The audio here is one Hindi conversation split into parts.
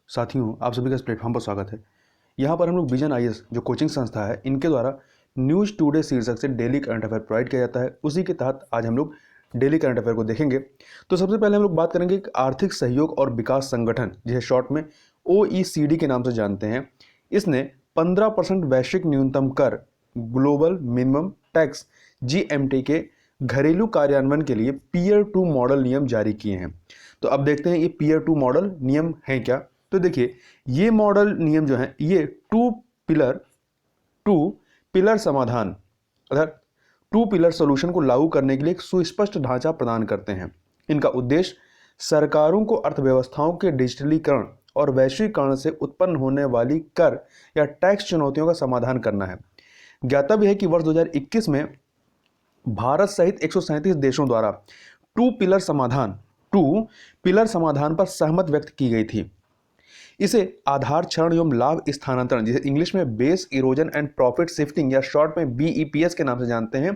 साथियों, आप सभी का इस प्लेटफॉर्म पर स्वागत है। यहाँ पर हम लोग विजन आईएएस जो कोचिंग संस्था है, इनके द्वारा न्यूज़ टुडे शीर्षक से डेली करंट अफेयर प्रोवाइड किया जाता है। उसी के तहत आज हम लोग डेली करंट अफेयर को देखेंगे। तो सबसे पहले हम लोग बात करेंगे कि आर्थिक सहयोग और विकास संगठन, जिसे शॉर्ट में OECD के नाम से जानते हैं, इसने 15% वैश्विक न्यूनतम कर ग्लोबल मिनिमम टैक्स GMT के घरेलू कार्यान्वयन के लिए पीयर टू मॉडल नियम जारी किए हैं। तो अब देखते हैं ये पीयर टू मॉडल नियम हैं क्या। तो देखिए, ये मॉडल नियम जो है ये टू पिलर समाधान अर्थात टू पिलर सॉल्यूशन को लागू करने के लिए एक सुस्पष्ट ढांचा प्रदान करते हैं। इनका उद्देश्य सरकारों को अर्थव्यवस्थाओं के डिजिटलीकरण और वैश्वीकरण से उत्पन्न होने वाली कर या टैक्स चुनौतियों का समाधान करना है। ज्ञातव्य है कि वर्ष 2021 में भारत सहित 137 देशों द्वारा टू पिलर समाधान पर सहमत व्यक्त की गई थी। इसे आधार क्षरण एवं लाभ स्थानांतरण, जिसे इंग्लिश में base erosion and profit shifting या शॉर्ट में BEPS के नाम से जानते हैं,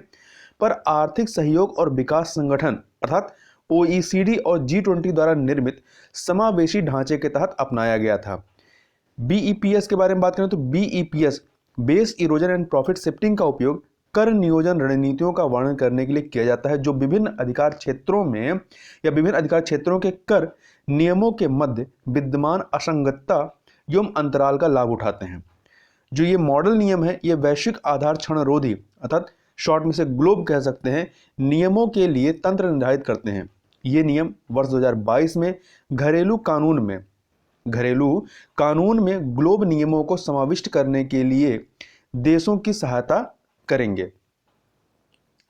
पर आर्थिक सहयोग और विकास संगठन अर्थात OECD और G20 द्वारा निर्मित समावेशी ढांचे के तहत अपनाया गया था। BEPS के बारे में बात करें तो BEPS base erosion and profit shifting का उपयोग कर नियोजन रणनीतियों का वर्णन करने के लिए किया जाता है, जो विभिन्न अधिकार क्षेत्रों के कर नियमों के मध्य विद्यमान असंगतता एवं अंतराल का लाभ उठाते हैं। जो ये मॉडल नियम है, ये वैश्विक आधार क्षण रोधी अर्थात शॉर्ट में से ग्लोब कह सकते हैं, नियमों के लिए तंत्र निर्धारित करते हैं। ये नियम वर्ष 2022 में घरेलू कानून में ग्लोब नियमों को समाविष्ट करने के लिए देशों की सहायता करेंगे।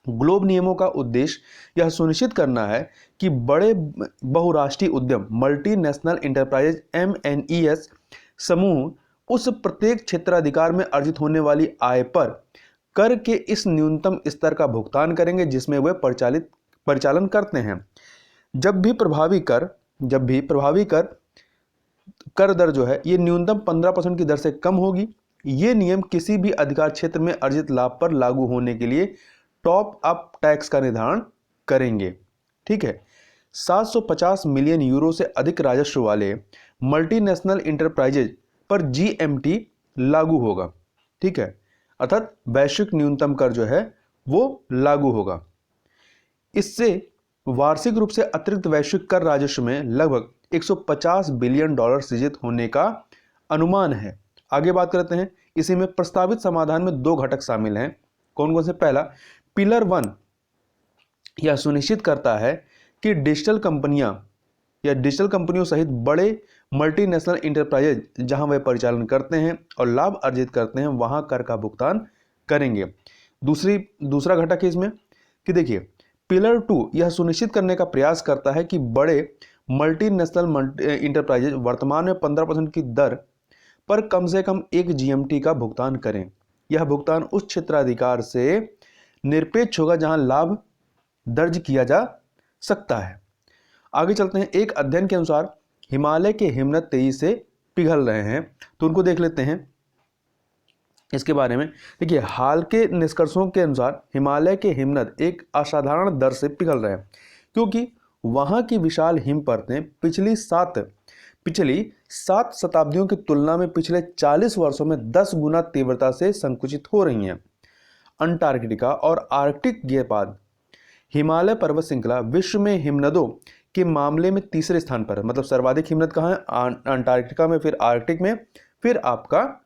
ग्लोब नियमों का उद्देश्य यह सुनिश्चित करना है कि बड़े बहुराष्ट्रीय उद्यम मल्टीनेशनल इंटरप्राइजेज MNEs समूह उस प्रत्येक क्षेत्राधिकार में अर्जित होने वाली आय पर कर के इस न्यूनतम स्तर का भुगतान करेंगे जिसमें वे परिचालन करते हैं। जब भी प्रभावी कर दर जो है ये न्यूनतम 15% की दर से कम होगी। ये नियम किसी भी अधिकार क्षेत्र में अर्जित लाभ पर लागू होने के लिए टॉप अप टैक्स का निर्धारण करेंगे। ठीक है, 750 मिलियन यूरो से अधिक राजस्व वाले मल्टीनेशनल इंटरप्राइजेज पर GMT लागू होगा। ठीक है, अर्थात वैश्विक न्यूनतम कर जो है वो लागू होगा। इससे वार्षिक रूप से अतिरिक्त वैश्विक कर राजस्व में लगभग $150 बिलियन सृजित होने का अनुमान है। आगे बात करते हैं। इसी में प्रस्तावित समाधान में दो घटक शामिल हैं। कौन कौन से? पहला, पिलर 1 यह सुनिश्चित करता है कि डिजिटल कंपनियों सहित बड़े मल्टीनेशनल इंटरप्राइजेज जहां वे परिचालन करते हैं और लाभ अर्जित करते हैं वहां कर का भुगतान करेंगे। दूसरा घटक है इसमें कि देखिए, पिलर 2 यह सुनिश्चित करने का प्रयास करता है कि बड़े मल्टीनेशनल इंटरप्राइजेज वर्तमान में 15% की दर पर कम से कम एक GMT का भुगतान करें। यह भुगतान उस क्षेत्राधिकार से निरपेक्ष होगा जहां लाभ दर्ज किया जा सकता है। आगे चलते हैं। एक अध्ययन के अनुसार हिमालय के हिमनद तेजी से पिघल रहे हैं, तो उनको देख लेते हैं इसके बारे में। देखिए, हाल के निष्कर्षों के अनुसार हिमालय के हिमनद एक असाधारण दर से पिघल रहे हैं क्योंकि वहां की विशाल हिम परतें पिछली 7 शताब्दियों की तुलना में पिछले 40 वर्षों में 10 गुना तीव्रता से संकुचित हो रही हैं। अंटार्कटिका और आर्कटिक के बाद हिमालय पर्वत श्रृंखला विश्व में हिमनदों के मामले में तीसरे स्थान पर है। मतलब सर्वाधिक हिमनद कहाँ है? अंटार्कटिका में, फिर आर्कटिक में, फिर आपका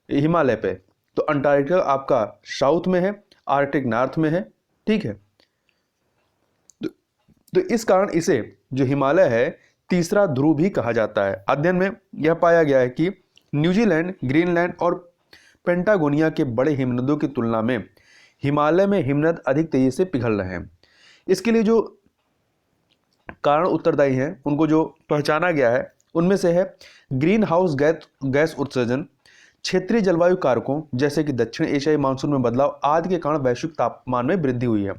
हिमालय पे। तो अंटार्कटिका आपका साउथ में है, आर्कटिक नॉर्थ में है। ठीक है, तो इस कारण इसे जो हिमालय है तीसरा ध्रुव भी कहा जाता है। अध्ययन में यह पाया गया है कि न्यूजीलैंड, ग्रीनलैंड और पेंटागोनिया के बड़े हिमनदों की तुलना में हिमालय में हिमनद अधिक तेजी से पिघल रहे हैं। इसके लिए जो कारण उत्तरदायी हैं उनको जो पहचाना गया है उनमें से है ग्रीन हाउस गैस उत्सर्जन, क्षेत्रीय जलवायु कारकों जैसे कि दक्षिण एशियाई मानसून में बदलाव आदि के कारण वैश्विक तापमान में वृद्धि हुई है।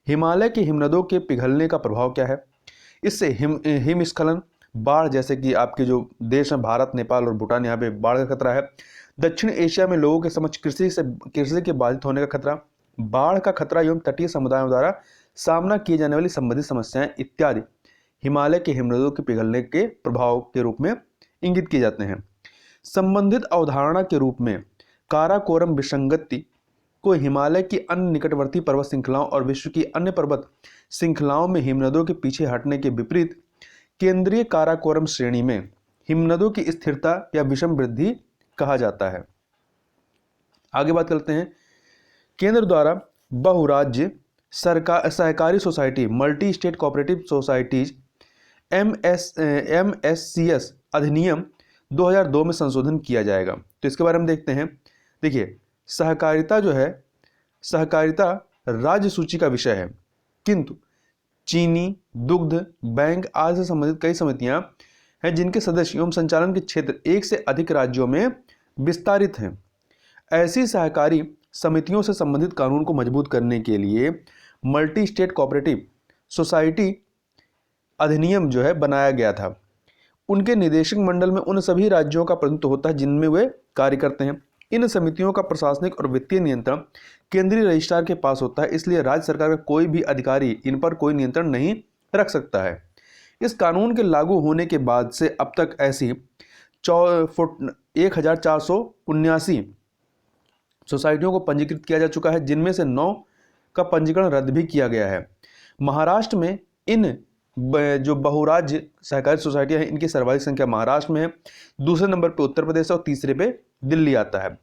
हिमालय के हिमनदों के पिघलने का प्रभाव क्या है? इससे हिमस्खलन, बाढ़, जैसे कि आपके जो देश हैं भारत, नेपाल और भूटान, यहाँ पे बाढ़ का खतरा है। दक्षिण एशिया में लोगों के समक्ष कृषि के बाधित होने का खतरा, बाढ़ का खतरा एवं तटीय समुदायों द्वारा सामना किए जाने वाली संबंधित समस्याएं इत्यादि हिमालय के हिमनदों के पिघलने के प्रभाव के रूप में इंगित किए जाते हैं। संबंधित अवधारणा के रूप में काराकोरम विसंगति को हिमालय की अन्य निकटवर्ती पर्वत श्रृंखलाओं और विश्व की अन्य पर्वत श्रृंखलाओं में हिमनदों के पीछे हटने के विपरीत केंद्रीय काराकोरम श्रेणी में हिमनदों की स्थिरता या विषम वृद्धि कहा जाता है। आगे बात करते हैं, केंद्र द्वारा बहुराज्य सहकारी society multi state cooperative societies MSCS अधिनियम 2002 में संशोधन किया जाएगा। तो इसके बारे में देखते हैं। देखिए, सहकारिता जो है, सहकारिता राज्य सूची का विषय है, किंतु चीनी, दुग्ध, बैंक आदि से संबंधित कई समितियां हैं जिनके सदस्य एवं संचालन के क्षेत्र एक से अधिक राज्यों में विस्तारित हैं। ऐसी सहकारी समितियों से संबंधित कानून को मजबूत करने के लिए मल्टी स्टेट कोऑपरेटिव सोसाइटी अधिनियम जो है बनाया गया था। उनके निदेशक मंडल में उन सभी राज्यों का प्रतिनिधित्व होता है जिनमें वे कार्य करते हैं। इन समितियों का प्रशासनिक और वित्तीय नियंत्रण केंद्रीय रजिस्ट्रार के पास होता है, इसलिए राज्य सरकार का कोई भी अधिकारी इन पर कोई नियंत्रण नहीं रख सकता है। इस कानून के लागू होने के बाद से अब तक ऐसी 1479 सोसाइटियों को पंजीकृत किया जा चुका है, जिनमें से 9 का पंजीकरण रद्द भी किया गया है। महाराष्ट्र में इन जो बहुराज्य सहकारी सोसाइटियां हैं, इनकी सर्वाधिक संख्या महाराष्ट्र में है, दूसरे नंबर पे उत्तर प्रदेश और तीसरे पे दिल्ली आता है।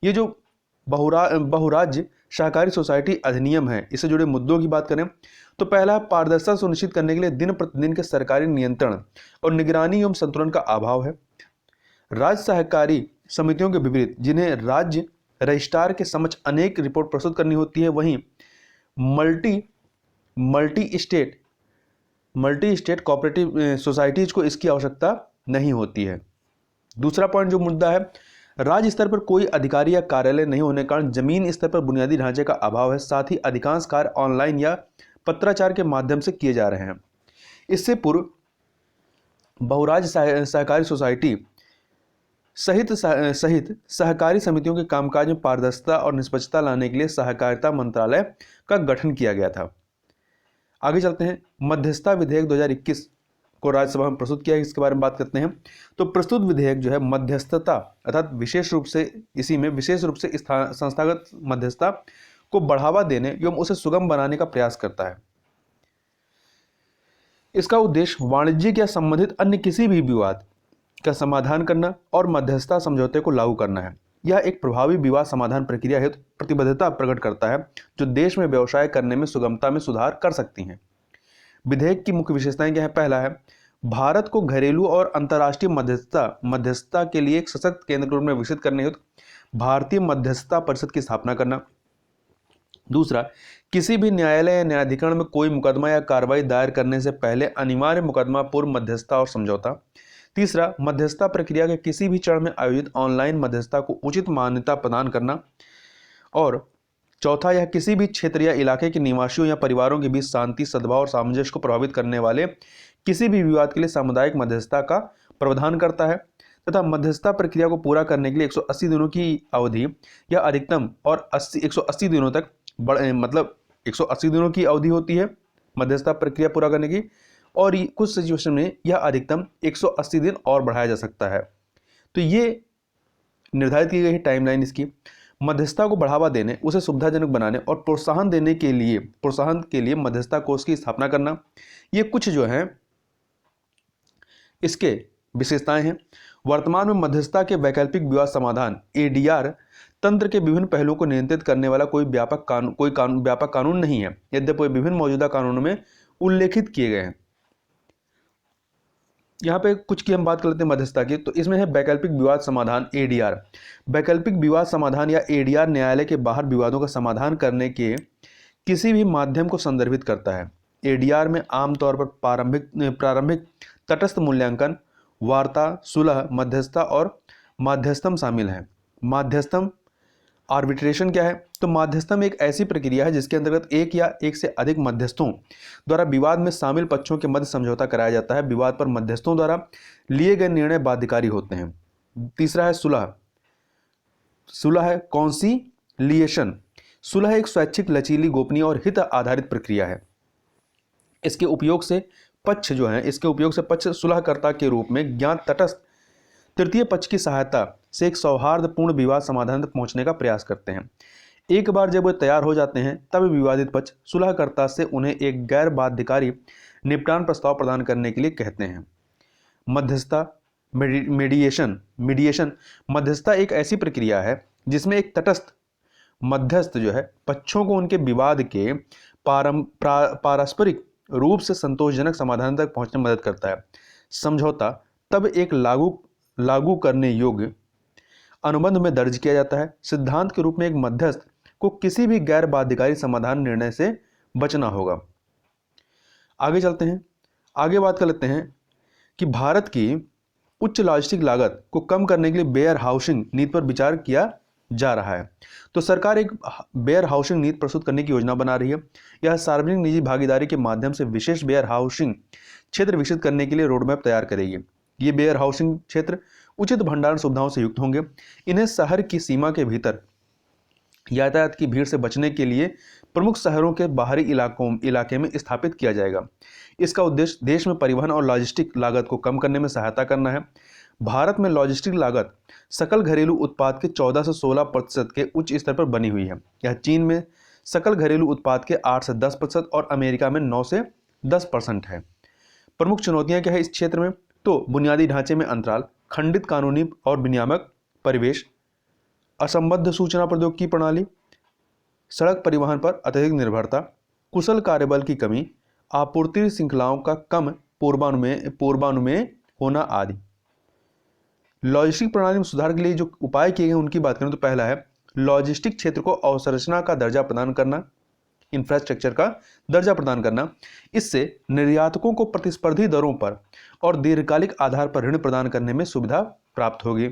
ये जो बहुराज्य सहकारी सोसाइटी अधिनियम है, इससे जुड़े मुद्दों की बात करें तो पहला, पारदर्शिता सुनिश्चित करने के लिए दिन प्रतिदिन के सरकारी नियंत्रण और निगरानी एवं संतुलन का अभाव है। राज्य सहकारी समितियों के विपरीत जिन्हें राज्य रजिस्ट्रार के समक्ष अनेक रिपोर्ट प्रस्तुत करनी होती है, वहीं मल्टी स्टेट कोऑपरेटिव सोसाइटीज को इसकी आवश्यकता नहीं होती है। दूसरा पॉइंट जो मुद्दा है, राज्य स्तर पर कोई अधिकारी या कार्यालय नहीं होने के कारण जमीन स्तर पर बुनियादी ढांचे का अभाव है। साथ ही अधिकांश कार्य ऑनलाइन या पत्राचार के माध्यम से किए जा रहे हैं। इससे पूर्व बहुराज्य सहकारी सोसाइटी सहित सहकारी समितियों के कामकाज में पारदर्शिता और निष्पक्षता लाने के लिए सहकारिता मंत्रालय का गठन किया गया था। आगे चलते हैं, मध्यस्थता विधेयक 2021 को राज्यसभा में प्रस्तुत किया है, इसके बारे में बात करते हैं। तो प्रस्तुत विधेयक जो है मध्यस्थता अर्थात विशेष रूप से संस्थागत मध्यस्थता को बढ़ावा देने एवं उसे सुगम बनाने का प्रयास करता है। इसका उद्देश्य वाणिज्यिक या संबंधित अन्य किसी भी विवाद का समाधान करना और मध्यस्थता समझौते को लागू करना है। यह एक प्रभावी विवाद समाधान प्रक्रिया हेतु प्रतिबद्धता प्रकट करता है, जो देश में व्यवसाय करने में सुगमता में सुधार कर सकती हैं। विधेयक की मुख्य विशेषताएं क्या है? पहला है, भारत को घरेलू और अंतर्राष्ट्रीय मध्यस्थता के लिए एक सशक्त केंद्र के रूप में विकसित करने हेतु भारतीय मध्यस्थता परिषद की स्थापना करना। दूसरा, किसी भी न्यायालय या न्यायाधिकरण में कोई मुकदमा या कार्रवाई दायर करने से पहले अनिवार्य मुकदमा पूर्व मध्यस्थता और समझौता। तीसरा, मध्यस्थता प्रक्रिया के किसी भी चरण में आयोजित ऑनलाइन मध्यस्थता को उचित मान्यता प्रदान करना। और चौथा, यह किसी भी क्षेत्र या इलाके के निवासियों या परिवारों के बीच शांति, सद्भाव और सामंजस्य को प्रभावित करने वाले किसी भी विवाद के लिए सामुदायिक मध्यस्थता का प्रावधान करता है तथा मध्यस्थता प्रक्रिया को पूरा करने के लिए 180 दिनों की अवधि या अधिकतम और 180 दिनों तक 180 दिनों की अवधि होती है मध्यस्थता प्रक्रिया पूरा करने की, और कुछ सिचुएशन में यह अधिकतम 180 दिन और बढ़ाया जा सकता है। तो ये निर्धारित की गई है टाइमलाइन इसकी। मध्यस्थता को बढ़ावा देने, उसे सुविधाजनक बनाने और प्रोत्साहन के लिए मध्यस्थता कोष की स्थापना करना, ये कुछ जो है इसके विशेषताएं हैं। वर्तमान में मध्यस्थता के वैकल्पिक विवाद समाधान ADR तंत्र के विभिन्न पहलुओं को नियंत्रित करने वाला कोई व्यापक कानून नहीं है, यद्यपि विभिन्न मौजूदा कानूनों में उल्लेखित किए गए हैं। यहाँ पे कुछ की हम बात कर लेते हैं मध्यस्थता की। तो इसमें है वैकल्पिक विवाद समाधान ADR। वैकल्पिक विवाद समाधान या ADR न्यायालय के बाहर विवादों का समाधान करने के किसी भी माध्यम को संदर्भित करता है। ADR में आमतौर पर प्रारंभिक तटस्थ मूल्यांकन, वार्ता, सुलह, मध्यस्थता और माध्यस्थम शामिल है। माध्यस्थम आर्बिट्रेशन क्या है? तो माध्यस्थम एक ऐसी प्रक्रिया है जिसके अंतर्गत एक या एक से अधिक मध्यस्थों द्वारा विवाद में शामिल पक्षों के मध्य समझौता कराया जाता है। विवाद पर मध्यस्थों द्वारा लिए गए निर्णय बाध्यकारी होते हैं। तीसरा है सुलह। सुलह है कॉन्सिलिएशन। सुलह एक स्वैच्छिक, लचीली, गोपनीय और हित आधारित प्रक्रिया है। इसके उपयोग से पक्ष सुलहकर्ता के रूप में ज्ञात, तटस्थ तृतीय पक्ष की सहायता से एक सौहार्दपूर्ण विवाद समाधान तक पहुंचने का प्रयास करते हैं। एक बार जब वे तैयार हो जाते हैं तब विवादित पक्ष सुलहकर्ता से उन्हें एक गैर बाध्यकारी निपटान प्रस्ताव प्रदान करने के लिए कहते हैं। मध्यस्थता मीडिएशन मध्यस्थता एक ऐसी प्रक्रिया है जिसमें एक तटस्थ मध्यस्थ जो है पक्षों को उनके विवाद के पारस्परिक रूप से संतोषजनक समाधान तक पहुंचने में मदद करता है। समझौता तब एक लागू करने योग्य अनुबंध में दर्ज किया जाता है। सिद्धांत के रूप में एक मध्यस्थ को किसी भी गैर बाध्यकारी समाधान निर्णय से बचना होगा। आगे चलते हैं, आगे बात कर लेते हैं कि भारत की उच्च लॉजिस्टिक लागत को कम करने के लिए वेयर हाउसिंग नीति पर विचार किया जा रहा है। तो सरकार एक वेयर हाउसिंग नीति प्रस्तुत करने की योजना बना रही है। यह सार्वजनिक निजी भागीदारी के माध्यम से विशेष वेयर हाउसिंग क्षेत्र विकसित करने के लिए रोडमैप तैयार करेगी। ये वेयर हाउसिंग क्षेत्र उचित भंडारण सुविधाओं से युक्त होंगे। इन्हें शहर की सीमा के भीतर यातायात की भीड़ से बचने के लिए प्रमुख शहरों के बाहरी इलाके में स्थापित किया जाएगा। इसका उद्देश्य देश में परिवहन और लॉजिस्टिक लागत को कम करने में सहायता करना है। भारत में लॉजिस्टिक लागत सकल घरेलू उत्पाद के 14 से 16% के उच्च स्तर पर बनी हुई है। यह चीन में सकल घरेलू उत्पाद के 8 से 10% और अमेरिका में 9 से 10% है। प्रमुख चुनौतियां क्या है इस क्षेत्र में? तो बुनियादी ढांचे में अंतराल, खंडित कानूनी और विनियामक परिवेश, असंबद्ध सूचना प्रौद्योगिकी प्रणाली, सड़क परिवहन पर अत्यधिक निर्भरता, कुशल कार्यबल की कमी, आपूर्ति श्रृंखलाओं का कम पूर्वानुमेय होना आदि। लॉजिस्टिक प्रणाली में सुधार के लिए जो उपाय किए गए उनकी बात करें तो पहला है लॉजिस्टिक क्षेत्र को अवसंरचना का दर्जा प्रदान करना, इंफ्रास्ट्रक्चर का दर्जा प्रदान करना। इससे निर्यातकों को प्रतिस्पर्धी दरों पर और दीर्घकालिक आधार पर ऋण प्रदान करने में सुविधा प्राप्त होगी।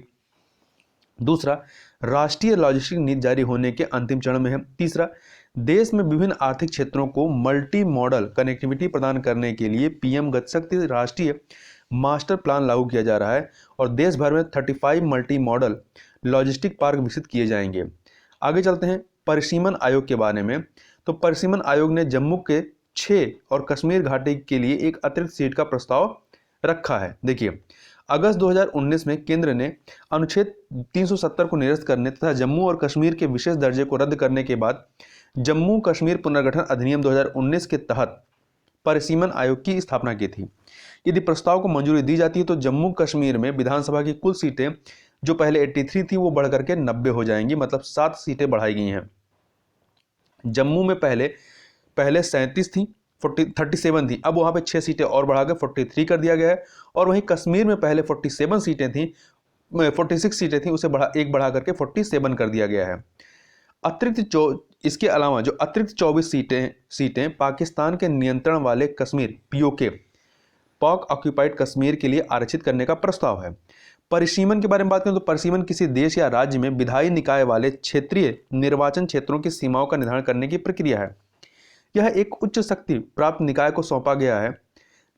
दूसरा, राष्ट्रीय लॉजिस्टिक नीति जारी होने के अंतिम चरण में है। तीसरा, देश में विभिन्न आर्थिक क्षेत्रों को मल्टी मॉडल कनेक्टिविटी प्रदान करने के लिए पीएम गति शक्ति राष्ट्रीय मास्टर प्लान लागू किया जा रहा है और देश भर में 35 मल्टी मॉडल लॉजिस्टिक पार्क विकसित किए जाएंगे। आगे चलते हैं परिसीमन आयोग के बारे में। तो परिसीमन आयोग ने जम्मू के 6 और कश्मीर घाटी के लिए एक अतिरिक्त सीट का प्रस्ताव रखा है। देखिए, अगस्त 2019 में केंद्र ने अनुच्छेद 370 को निरस्त करने तथा जम्मू और कश्मीर के विशेष दर्जे को रद्द करने के बाद जम्मू कश्मीर पुनर्गठन अधिनियम 2019 के तहत परिसीमन आयोग की स्थापना की थी। यदि प्रस्ताव को मंजूरी दी जाती है तो जम्मू कश्मीर में विधानसभा की कुल सीटें जो पहले 83 थी वो बढ़कर के 90 हो जाएंगी, मतलब 7 सीटें बढ़ाई गई हैं। जम्मू में पहले 37 थी, 37 थी, अब वहां पे 6 सीटें और बढ़ाकर 43 कर दिया गया है। और वहीं कश्मीर में पहले 47 सीटें थी, 46 सीटें थी, उसे बढ़ा करके 47 कर दिया गया है। इसके अलावा जो अतिरिक्त 24 सीटें पाकिस्तान के नियंत्रण वाले कश्मीर पीओके पाक ऑक्यूपाइड कश्मीर के लिए आरक्षित करने का प्रस्ताव है। परिसीमन के बारे में बात करें तो परिसीमन किसी देश या राज्य में विधायी निकाय वाले क्षेत्रीय निर्वाचन क्षेत्रों की सीमाओं का निर्धारण करने की प्रक्रिया है। यह एक उच्च शक्ति प्राप्त निकाय को सौंपा गया है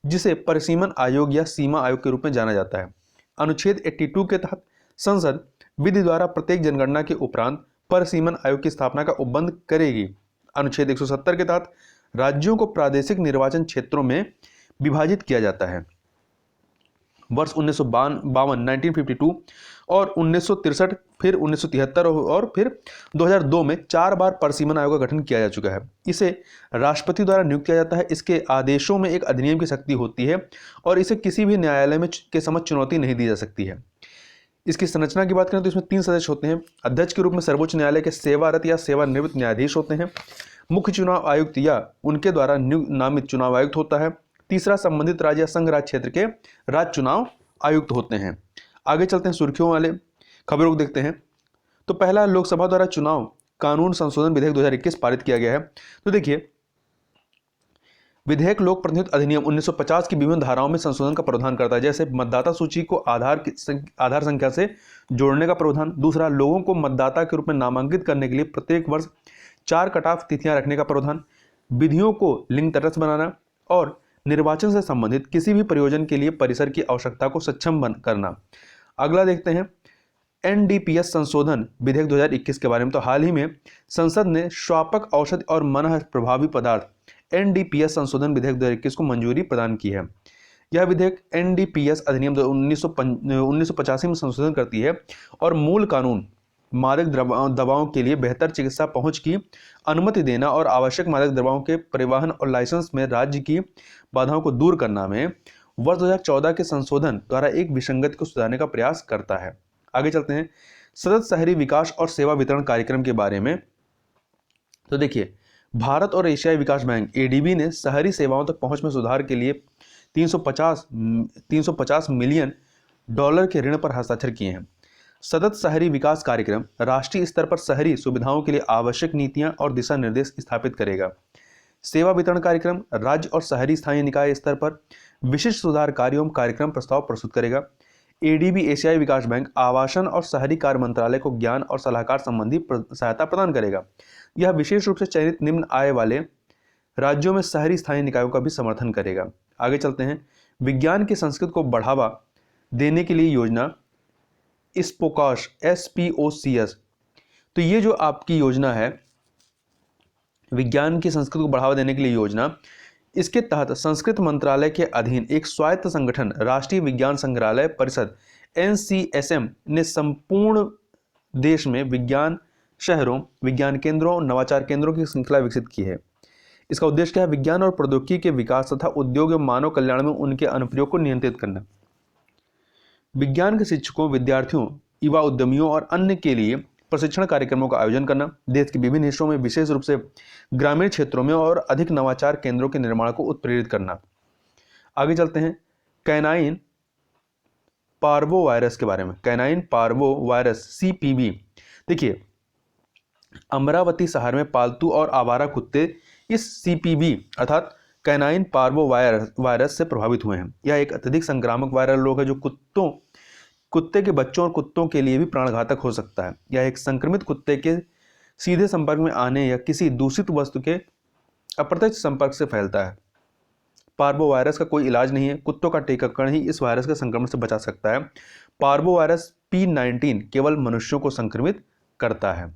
जिसे परिसीमन आयोग या सीमा आयोग के रूप में जाना जाता है। अनुच्छेद 82 के तहत संसद विधि द्वारा प्रत्येक जनगणना के उपरांत परिसीमन आयोग की स्थापना का उपबंध करेगी। अनुच्छेद 170 के तहत राज्यों को प्रादेशिक निर्वाचन क्षेत्रों में विभाजित किया जाता है। वर्ष 1952 और 1963, फिर 1973 और फिर 2002 में 4 बार परिसीमन आयोग का गठन किया जा चुका है। इसे राष्ट्रपति द्वारा नियुक्त किया जाता है। इसके आदेशों में एक अधिनियम की शक्ति होती है और इसे किसी भी न्यायालय के समक्ष चुनौती नहीं दी जा सकती है। इसकी संरचना की बात करें तो इसमें 3 सदस्य होते हैं। अध्यक्ष के रूप में सर्वोच्च न्यायालय के सेवारत या सेवानिवृत्त न्यायाधीश होते हैं। मुख्य चुनाव आयुक्त या उनके द्वारा नामित चुनाव आयुक्त होता है। तीसरा, संबंधित राज्य या संघ राज्य क्षेत्र के राज्य चुनाव आयुक्त होते हैं। आगे चलते हैं, सुर्खियों वाले खबरों को देखते हैं। तो पहला, लोकसभा द्वारा चुनाव कानून संशोधन विधेयक 2021 पारित किया गया है। तो देखिए, विधेयक लोक प्रतिनिधित्व अधिनियम 1950 की विभिन्न धाराओं में संशोधन का प्रावधान करता है, जैसे मतदाता सूची को आधार संख्या से जोड़ने का प्रावधान। दूसरा, लोगों को मतदाता के रूप में नामांकित करने के लिए प्रत्येक वर्ष 4 कट-ऑफ तिथियां रखने का प्रावधान। विधियों को लिंग तटस्थ बनाना और निर्वाचन से संबंधित किसी भी प्रयोजन के लिए परिसर की आवश्यकता को सक्षम करना। अगला देखते हैं, एनडीपीएस संशोधन विधेयक 2021 के बारे में। तो हाल ही में संसद ने स्वापक औषधि और मनः प्रभावी पदार्थ एनडीपीएस संशोधन विधेयक 2021 को मंजूरी प्रदान की है। यह विधेयक NDPS अधिनियम 1985 में संशोधन करती है और मूल कानून मादक दवाओं के लिए बेहतर चिकित्सा पहुंच की अनुमति देना और आवश्यक मादक दवाओं के परिवहन और लाइसेंस में राज्य की बाधाओं को दूर करना में वर्ष 2014 के संशोधन द्वारा एक विसंगति को सुधारने का प्रयास करता है। आगे चलते हैं सतत शहरी विकास और सेवा वितरण कार्यक्रम के बारे में। तो देखिए, भारत और एशियाई विकास बैंक ADB ने शहरी सेवाओं तक पहुंच में सुधार के लिए 350 मिलियन डॉलर के ऋण पर हस्ताक्षर किए हैं। सतत शहरी विकास कार्यक्रम राष्ट्रीय स्तर पर शहरी सुविधाओं के लिए आवश्यक नीतियां और दिशा निर्देश स्थापित करेगा। सेवा वितरण कार्यक्रम राज्य और शहरी स्थानीय निकाय स्तर पर विशिष्ट सुधार कार्यों कार्यक्रम प्रस्ताव प्रस्तुत करेगा। ADB एशियाई विकास बैंक आवासन और शहरी कार्य मंत्रालय को ज्ञान और सलाहकार संबंधी सहायता प्रदान करेगा। यह विशेष रूप से चयनित निम्न आय वाले राज्यों में शहरी स्थानीय निकायों का भी समर्थन करेगा। आगे चलते हैं विज्ञान की संस्कृति को बढ़ावा देने के लिए योजना SPOCS। तो ये जो आपकी योजना है विज्ञान की संस्कृति को बढ़ावा देने के लिए योजना, इसके तहत संस्कृत मंत्रालय के अधीन एक स्वायत्त संगठन राष्ट्रीय विज्ञान संग्रहालय परिषद NCSM ने संपूर्ण देश में विज्ञान शहरों, विज्ञान केंद्रों और नवाचार केंद्रों की श्रृंखला विकसित की है। इसका उद्देश्य क्या है? विज्ञान और प्रौद्योगिकी के विकास तथा उद्योग एवं मानव कल्याण में उनके अनुप्रयोग को नियंत्रित करना। विज्ञान के शिक्षकों, विद्यार्थियों, युवा उद्यमियों और अन्य के लिए प्रशिक्षण कार्यक्रमों का आयोजन करना। देश के विभिन्न हिस्सों में विशेष रूप से ग्रामीण क्षेत्रों में और अधिक नवाचार केंद्रों के निर्माण को उत्प्रेरित करना। आगे चलते हैं कैनाइन पार्वो वायरस के बारे में। Canine parvo virus CPV। देखिए, अमरावती शहर में पालतू और आवारा कुत्ते इस CPV अर्थात कैनाइन पार्वो वायरस से प्रभावित हुए हैं। यह एक अत्यधिक संक्रामक वायरल रोग है जो कुत्ते के बच्चों और कुत्तों के लिए भी प्राणघातक हो सकता है। यह एक संक्रमित कुत्ते के सीधे संपर्क में आने या किसी दूषित वस्तु के अप्रत्यक्ष संपर्क से फैलता है। पार्वो वायरस का कोई इलाज नहीं है। कुत्तों का टीकाकरण ही इस वायरस के संक्रमण से बचा सकता है। पार्वो वायरस P19 केवल मनुष्यों को संक्रमित करता है।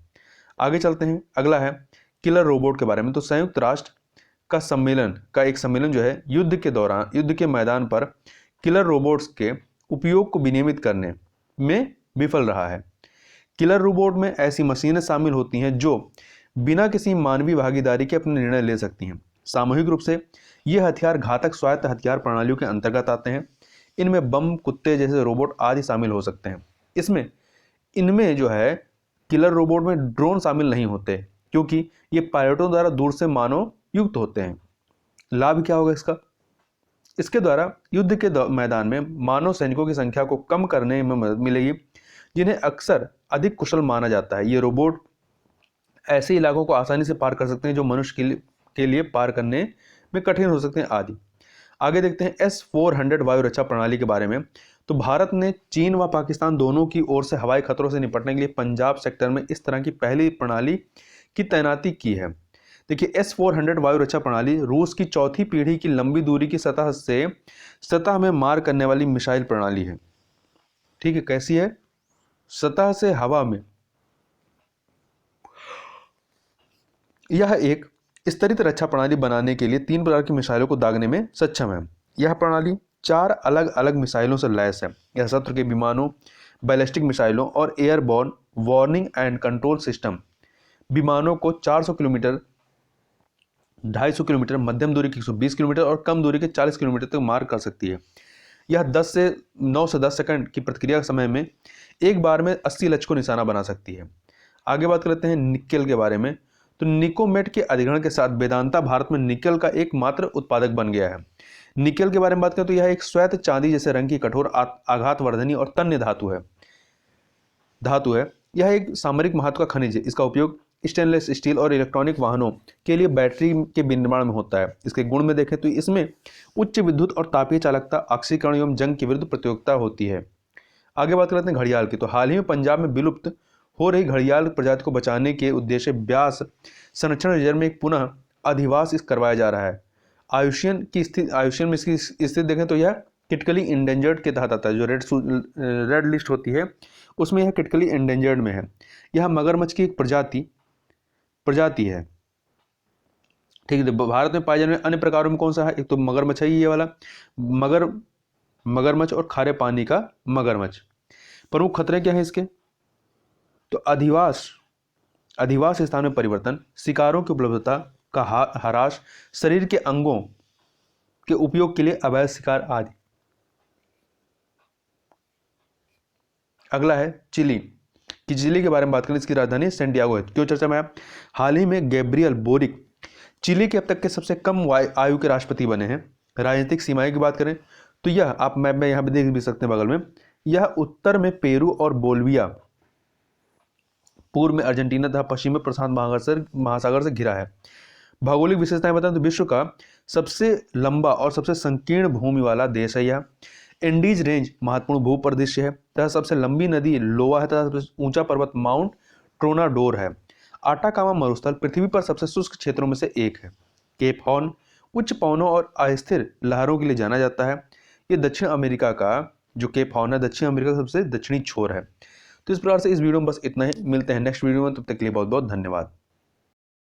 आगे चलते हैं, अगला है किलर रोबोट के बारे में। तो संयुक्त राष्ट्र का एक सम्मेलन जो है युद्ध के मैदान पर किलर रोबोट्स के उपयोग को विनियमित करने में विफल रहा है। किलर रोबोट में ऐसी मशीनें शामिल होती हैं जो बिना किसी मानवीय भागीदारी के अपने निर्णय ले सकती हैं। सामूहिक रूप से ये हथियार घातक स्वायत्त हथियार प्रणालियों के अंतर्गत आते हैं। इनमें बम, कुत्ते जैसे रोबोट आदि शामिल हो सकते हैं। इनमें जो है किलर रोबोट में ड्रोन शामिल नहीं होते क्योंकि ये पायलटों द्वारा दूर से मानव युक्त होते हैं। लाभ क्या होगा इसका? इसके द्वारा युद्ध के मैदान में मानव सैनिकों की संख्या को कम करने में मदद मिलेगी जिन्हें अक्सर अधिक कुशल माना जाता है। ये रोबोट ऐसे इलाकों को आसानी से पार कर सकते हैं जो मनुष्य के लिए पार करने में कठिन हो सकते हैं आदि। आगे देखते हैं S-400 वायु रक्षा प्रणाली के बारे में। तो भारत ने चीन व पाकिस्तान दोनों की ओर से हवाई खतरों से निपटने के लिए पंजाब सेक्टर में इस तरह की पहली प्रणाली की तैनाती की है। देखिए, S-400 वायु रक्षा प्रणाली रूस की चौथी पीढ़ी की लंबी दूरी की सतह में मार करने वाली मिसाइल प्रणाली है। ठीक है, कैसी है? सतह से हवा में। यह एक स्तरित रक्षा प्रणाली बनाने के लिए 3 प्रकार की मिसाइलों को दागने में सक्षम है। यह प्रणाली 4 अलग अलग मिसाइलों से लैस है। यह शत्रु के विमानों, बैलिस्टिक मिसाइलों और airborne warning and control system विमानों को 400 किलोमीटर, 250 किलोमीटर, मध्यम दूरी के 120 किलोमीटर और कम दूरी के 40 किलोमीटर तक मार कर सकती है। यह 9 से 10 सेकंड की प्रतिक्रिया समय में एक बार में 80 लक्ष्य को निशाना बना सकती है। आगे बात करते हैं निकेल के बारे में। तो निकोमेट के अधिग्रहण के साथ वेदांता भारत में निकेल का एकमात्र उत्पादक बन गया है। निकेल के बारे में बात करें तो यह एक श्वेत चांदी जैसे रंग की कठोर आघातवर्धनी और तन्य धातु है। यह एक सामरिक महत्व का खनिज है। इसका उपयोग स्टेनलेस स्टील और इलेक्ट्रॉनिक वाहनों के लिए बैटरी के निर्माण में होता है। इसके गुण में देखें तो इसमें उच्च विद्युत और तापीय चालकता, ऑक्सीकरण एवं जंग के विरुद्ध प्रतियोगिता होती है। आगे बात करते हैं घड़ियाल की। तो हाल ही में पंजाब में विलुप्त हो रही घड़ियाल प्रजाति को बचाने के उद्देश्य ब्यास संरक्षण रिजर्व में एक पुनः अधिवास करवाया जा रहा है। आयुष्यन में इसकी स्थिति देखें तो यह क्रिटिकली इंडेंजर्ड के तहत आता है। जो रेड लिस्ट होती है उसमें यह क्रिटिकली इंडेंजर्ड में है। यह मगरमच्छ की एक प्रजाति है। ठीक है, भारत में पाए जाने वाले अन्य प्रकारों में कौन सा है? एक तो मगरमच्छ है ये वाला। मगरमच्छ और खारे पानी का मगरमच्छ। प्रमुख खतरे क्या हैं इसके? तो अधिवास स्थान में परिवर्तन, शिकारों की उपलब्धता का ह्रास, शरीर के अंगों के उपयोग के लिए अवैध शिकार आदि। अगला है चिली, कि चिली के बारे में बात करें, इसकी राजधानी सैंटियागो है। क्यों चर्चा में आया? हाल ही में गैब्रियल बोरिक चिली के अब तक के सबसे कम आयु के राष्ट्रपति बने हैं। राजनीतिक सीमाएं की बात करें तो यह आप मैप में यहां पे देख भी सकते हैं बगल में, यह उत्तर में पेरू और बोलिविया, पूर्व में अर्जेंटीना तथा पश्चिम में प्रशांत महासागर से घिरा है। भौगोलिक विशेषताएं बताएं तो विश्व का सबसे लंबा और सबसे संकीर्ण भूमि वाला देश है यह। एंडीज रेंज महत्वपूर्ण भूप्रदेश है तथा सबसे लंबी नदी लोवा है तथा सबसे ऊंचा पर्वत माउंट ट्रोनाडोर है। आटाकामा मरुस्थल पृथ्वी पर सबसे शुष्क क्षेत्रों में से एक है। केप हॉर्न उच्च पवनों और अस्थिर लहरों के लिए जाना जाता है। ये दक्षिण अमेरिका का जो केप हॉर्न है, दक्षिण अमेरिका का सबसे दक्षिणी छोर है। तो इस प्रकार से इस वीडियो में बस इतना ही। मिलते हैं नेक्स्ट वीडियो में, तब तक के लिए बहुत बहुत धन्यवाद।